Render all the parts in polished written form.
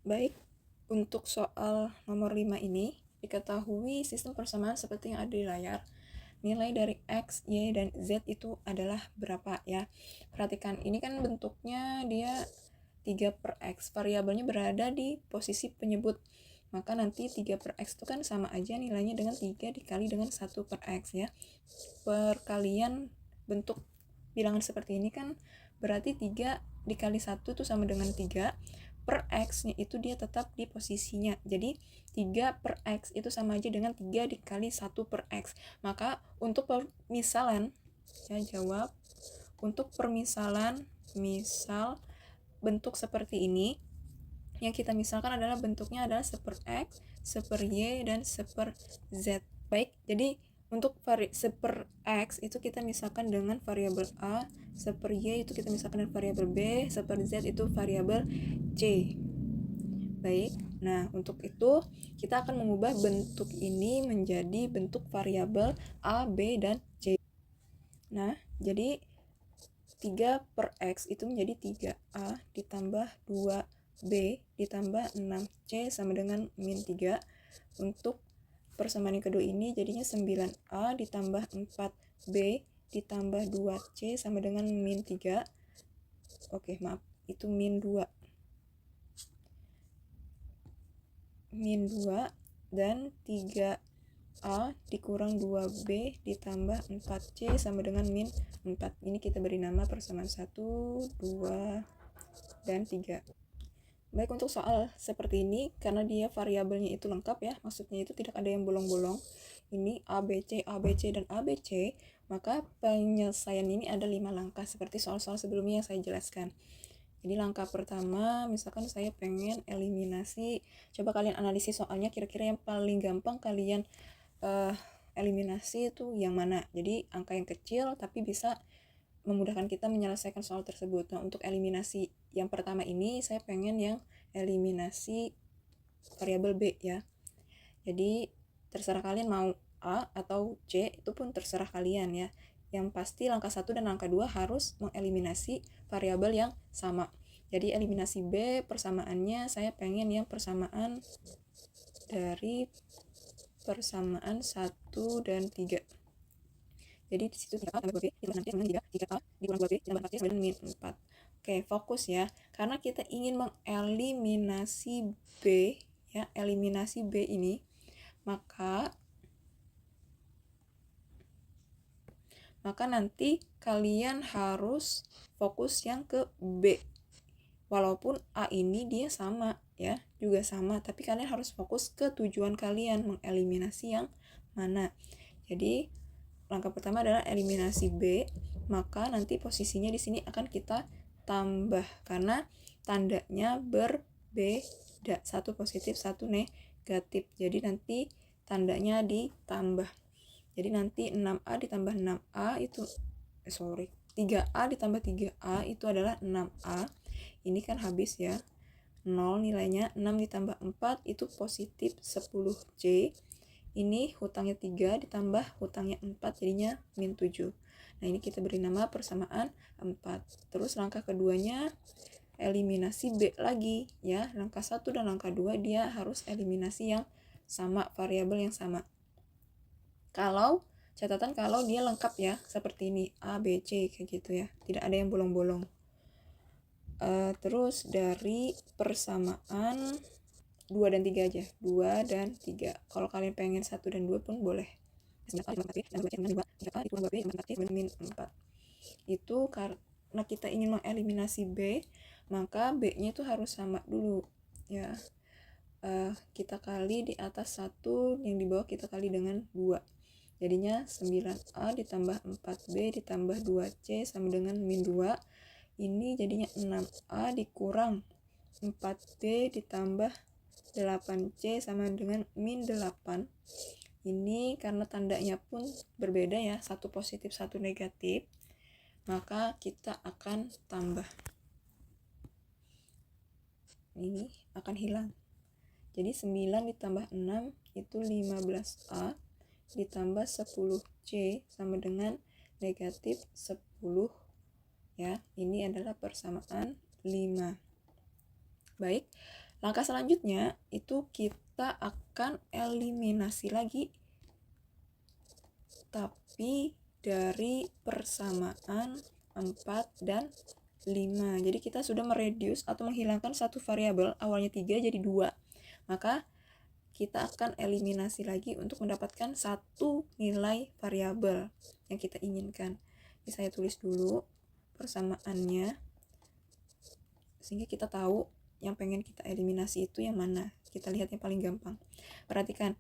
Baik, untuk soal nomor 5 ini, diketahui sistem persamaan seperti yang ada di layar. Nilai dari X, Y, dan Z itu adalah berapa ya? Perhatikan, ini kan bentuknya dia 3 per X. Variabelnya berada di posisi penyebut. Maka nanti 3 per X itu kan sama aja nilainya dengan 3 dikali dengan 1 per X ya. Perkalian bentuk bilangan seperti ini kan berarti 3 dikali 1 itu sama dengan 3. Per X-nya itu dia tetap di posisinya. Jadi 3 per X itu sama aja dengan 3 dikali 1 per X. Maka untuk permisalan, ya jawab. Untuk permisalan, misal bentuk seperti ini, yang kita misalkan adalah bentuknya adalah 1 per X, 1 per Y, dan 1 per Z. Baik, jadi untuk 1 per X itu kita misalkan dengan variabel A, 1 per Y itu kita misalkan dengan variabel B, 1 per Z itu variabel C. Baik, nah untuk itu kita akan mengubah bentuk ini menjadi bentuk variabel A, B, dan C. Nah, jadi 3 per X itu menjadi 3A ditambah 2B ditambah 6C sama dengan min 3. Untuk persamaan yang kedua ini jadinya 9A ditambah 4B ditambah 2C sama dengan min 3. Oke, maaf, itu min 2. Min 2 dan 3A dikurang 2B ditambah 4C sama dengan min 4. Ini kita beri nama persamaan 1, 2, dan 3. Baik, untuk soal seperti ini, karena dia variabelnya itu lengkap ya, maksudnya itu tidak ada yang bolong-bolong, ini ABC, ABC, dan ABC, maka penyelesaian ini ada 5 langkah, seperti soal-soal sebelumnya yang saya jelaskan. Jadi langkah pertama, misalkan saya pengen eliminasi, coba kalian analisis soalnya, kira-kira yang paling gampang kalian eliminasi itu yang mana. Jadi angka yang kecil tapi bisa memudahkan kita menyelesaikan soal tersebut. Nah, untuk eliminasi yang pertama ini saya pengen yang eliminasi variabel B ya. Jadi terserah kalian mau A atau C, itu pun terserah kalian ya. Yang pasti langkah 1 dan langkah 2 harus mengeliminasi variabel yang sama. Jadi eliminasi B, persamaannya saya pengen yang persamaan dari persamaan 1 dan 3. Jadi di situ 3A tambah 2B ditambah 6C sama dengan 3A dikurang 2B ditambah 4C sama dengan min 4. Oke, fokus ya. Karena kita ingin mengeliminasi B, ya, eliminasi B ini, maka nanti kalian harus fokus yang ke B. Walaupun A ini dia sama ya, juga sama, tapi kalian harus fokus ke tujuan kalian mengeliminasi yang mana. Jadi langkah pertama adalah eliminasi B, maka nanti posisinya di sini akan kita tambah karena tandanya berbeda, satu positif satu negatif, jadi nanti tandanya ditambah. Jadi nanti 6A ditambah 6A itu 3A ditambah 3A itu adalah 6A. Ini kan habis ya, 0 nilainya. 6 ditambah 4 itu positif 10C. Ini hutangnya 3 ditambah hutangnya 4 jadinya min 7. Nah, ini kita beri nama persamaan 4. Terus langkah keduanya eliminasi B lagi ya. Langkah 1 dan langkah 2 dia harus eliminasi yang sama, variabel yang sama. Kalau catatan kalau dia lengkap ya, seperti ini A, B, C kayak gitu ya. Tidak ada yang bolong-bolong. Terus dari persamaan 2 dan 3 aja. 2 dan 3. Kalau kalian pengen 1 dan 2 pun boleh. 9A ditambah 4B ditambah 2C sama 2. 3A dikurang 2B ditambah 4C sama min 4. Itu karena kita ingin mengeliminasi B, maka B-nya itu harus sama dulu. Ya, kita kali di atas 1, yang di bawah kita kali dengan 2. Jadinya 9A ditambah 4B ditambah 2C sama dengan min 2. Ini jadinya 6A dikurang 4B ditambah 8C sama dengan min 8. Ini karena tandanya pun berbeda ya, satu positif satu negatif, maka kita akan tambah. Ini akan hilang. Jadi 9 ditambah 6 itu 15A ditambah 10C sama dengan negatif 10 ya. Ini adalah persamaan 5. Baik, Langkah selanjutnya itu kita akan eliminasi lagi, tapi dari persamaan 4 dan 5. Jadi kita sudah mereduce atau menghilangkan satu variabel, awalnya 3 jadi 2. Maka kita akan eliminasi lagi untuk mendapatkan satu nilai variabel yang kita inginkan. Jadi saya tulis dulu persamaannya, sehingga kita tahu yang pengen kita eliminasi itu yang mana. Kita lihat yang paling gampang. Perhatikan,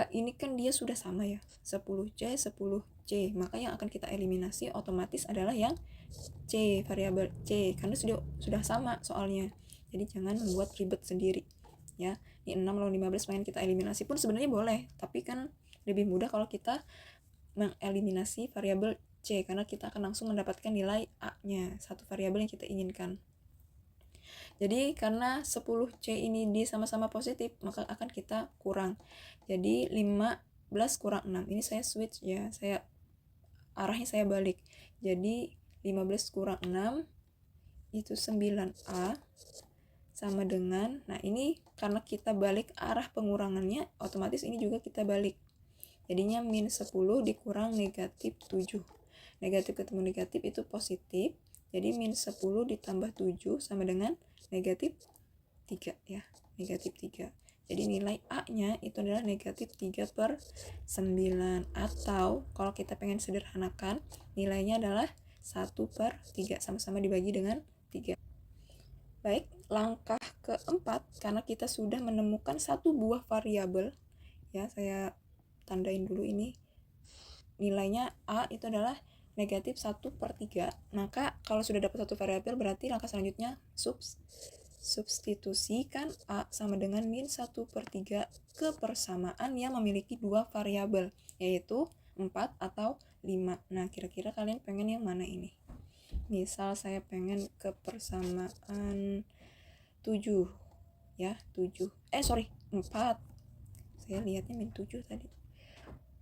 ini kan dia sudah sama ya, 10C, 10C. Maka yang akan kita eliminasi otomatis adalah yang C, variabel C, karena sudah sama soalnya. Jadi jangan membuat ribet sendiri ya. Ini 6 lawan 15 pengen kita eliminasi pun sebenarnya boleh, tapi kan lebih mudah kalau kita mengeliminasi variabel C, karena kita akan langsung mendapatkan nilai A-nya, satu variabel yang kita inginkan. Jadi karena 10C ini di sama-sama positif, maka akan kita kurang. Jadi 15 kurang 6. Ini saya switch ya, arahnya saya balik. Jadi 15 kurang 6 itu 9A sama dengan, nah ini karena kita balik arah pengurangannya, otomatis ini juga kita balik. Jadinya min 10 dikurang negatif 7. Negatif ketemu negatif itu positif. Jadi min 10 ditambah 7 sama dengan negatif 3 ya, negatif 3. Jadi nilai A-nya itu adalah negatif 3 per 9. Atau kalau kita pengen sederhanakan, nilainya adalah 1 per 3, sama-sama dibagi dengan 3. Baik, langkah keempat, karena kita sudah menemukan satu buah variabel, ya saya tandain dulu ini, nilainya A itu adalah negatif 1 per 3. Maka kalau sudah dapat satu variabel, berarti langkah selanjutnya substitusikan A sama dengan min 1 per 3 ke persamaan yang memiliki dua variabel, yaitu 4 atau 5. Nah, kira-kira kalian pengen yang mana ini? Misal saya pengen ke persamaan 7 ya, 7. 4. Saya lihatnya min 7 tadi.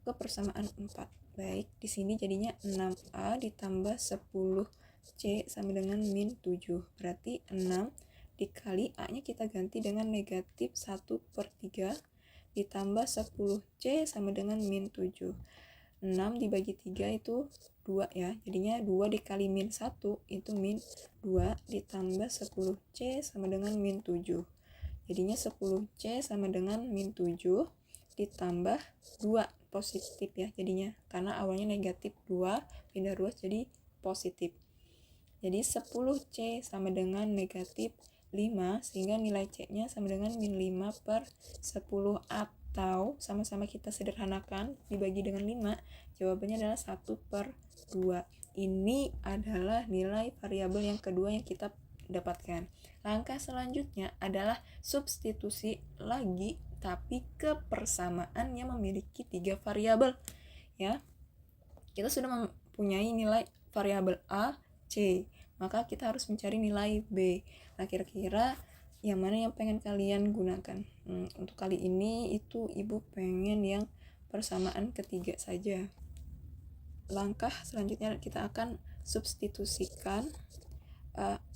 Ke persamaan 4. Baik, di sini jadinya 6A ditambah 10C sama dengan min 7. Berarti 6 dikali A-nya kita ganti dengan negatif 1 per 3 ditambah 10C sama dengan min 7. 6 dibagi 3 itu 2 ya. Jadinya 2 dikali min 1 itu min 2 ditambah 10C sama dengan min 7. Jadinya 10C sama dengan min 7 ditambah 2 positif ya jadinya, karena awalnya negatif 2 pindah ruas jadi positif. Jadi 10C sama dengan negatif 5, sehingga nilai C-nya sama dengan min 5 per 10, atau sama-sama kita sederhanakan dibagi dengan 5, jawabannya adalah 1 per 2. Ini adalah nilai variabel yang kedua yang kita dapatkan. Langkah selanjutnya adalah substitusi lagi, tapi ke persamaan yang memiliki 3 variabel ya. Kita sudah mempunyai nilai variabel A, C, maka kita harus mencari nilai B. Nah, kira-kira yang mana yang pengen kalian gunakan? Untuk kali ini itu ibu pengen yang persamaan ketiga saja. Langkah selanjutnya kita akan substitusikan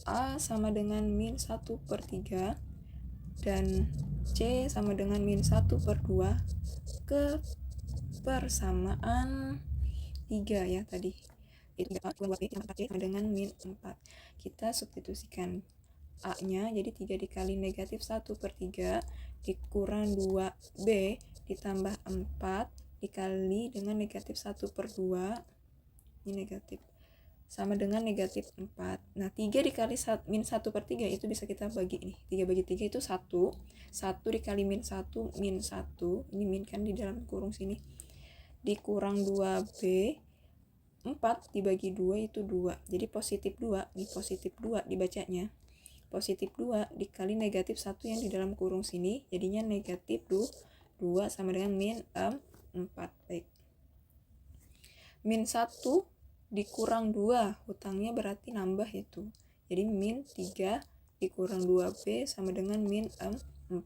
A sama dengan min 1 per 3 dan C sama dengan min 1 per 2 ke persamaan 3 ya tadi. Itu sama dengan min 4. Kita substitusikan A-nya, jadi 3 dikali negatif 1 per 3 dikurang 2B ditambah 4 dikali dengan negatif 1 per 2, ini negatif, sama dengan negatif 4. Nah, 3 dikali min 1 per 3 itu bisa kita bagi nih. 3 bagi 3 itu 1. 1 dikali min 1, min 1. Ini min kan di dalam kurung sini. Dikurang 2B. 4 dibagi 2 itu 2. Jadi positif 2. Ini positif 2 dibacanya. Positif 2 dikali negatif 1 yang di dalam kurung sini. Jadinya negatif 2 sama dengan min 4. Baik. Min 1 dikurang 2, hutangnya berarti nambah itu. Jadi min 3 dikurang 2B sama dengan min 4.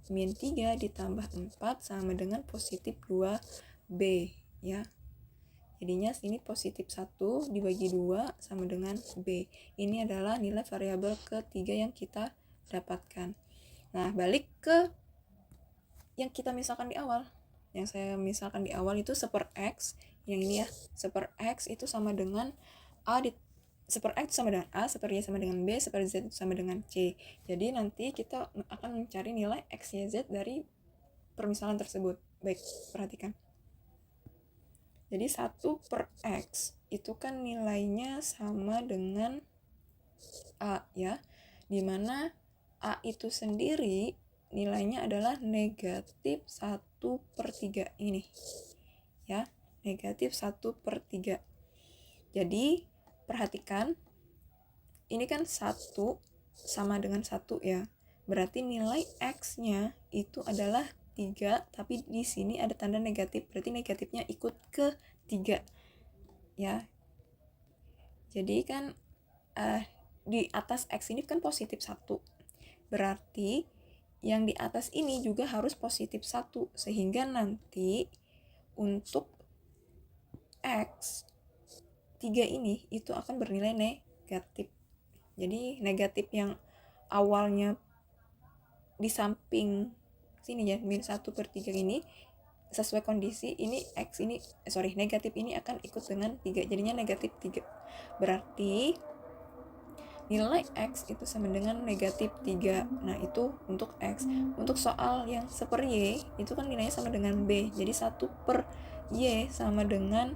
Min 3 ditambah 4 sama dengan positif 2B ya. Jadinya sini positif 1 dibagi 2 sama dengan B. Ini adalah nilai variabel ketiga yang kita dapatkan. Nah, balik ke yang kita misalkan di awal. Yang saya misalkan di awal itu 1/x, yang ini ya, 1/x itu sama dengan A 1/x sama dengan A, 1/y sama dengan B, 1/z sama dengan C. Jadi nanti kita akan mencari nilai x, y, z dari permisalan tersebut. Baik, perhatikan. Jadi 1/x itu kan nilainya sama dengan A ya, dimana A itu sendiri nilainya adalah negatif 1/3 ini ya, negatif 1/3. Jadi perhatikan, ini kan 1 sama dengan 1 ya, berarti nilai x nya itu adalah 3, tapi di sini ada tanda negatif, berarti negatifnya ikut ke 3 ya. Jadi kan di atas x ini kan positif 1, berarti yang di atas ini juga harus positif 1, sehingga nanti untuk x 3 ini itu akan bernilai negatif. Jadi negatif yang awalnya di samping sini ya, -1/3 ini, sesuai kondisi ini x ini negatif ini akan ikut dengan 3, jadinya negatif 3. Berarti nilai x itu sama dengan negatif 3. Nah, itu untuk x. Untuk soal yang 1/y, itu kan nilainya sama dengan b. Jadi 1/y sama dengan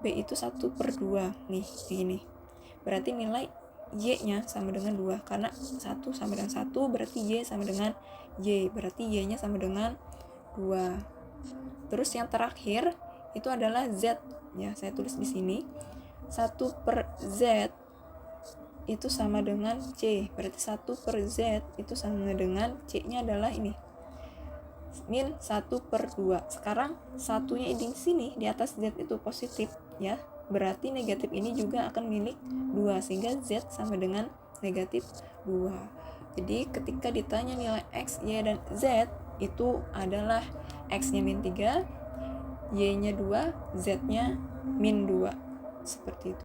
b itu 1/2. Nih, ini. Berarti nilai y-nya sama dengan 2. Karena 1 sama dengan 1, berarti y sama dengan y. Berarti y-nya sama dengan 2. Terus yang terakhir, itu adalah z. Ya, saya tulis di sini. 1/z itu sama dengan C, berarti 1/z itu sama dengan C-nya adalah ini, min 1/2. Sekarang satunya di sini di atas Z itu positif ya, berarti negatif ini juga akan milik 2, sehingga Z sama dengan negatif 2. Jadi ketika ditanya nilai X, Y, dan Z, itu adalah X-nya -3, Y-nya 2, Z-nya -2. Seperti itu.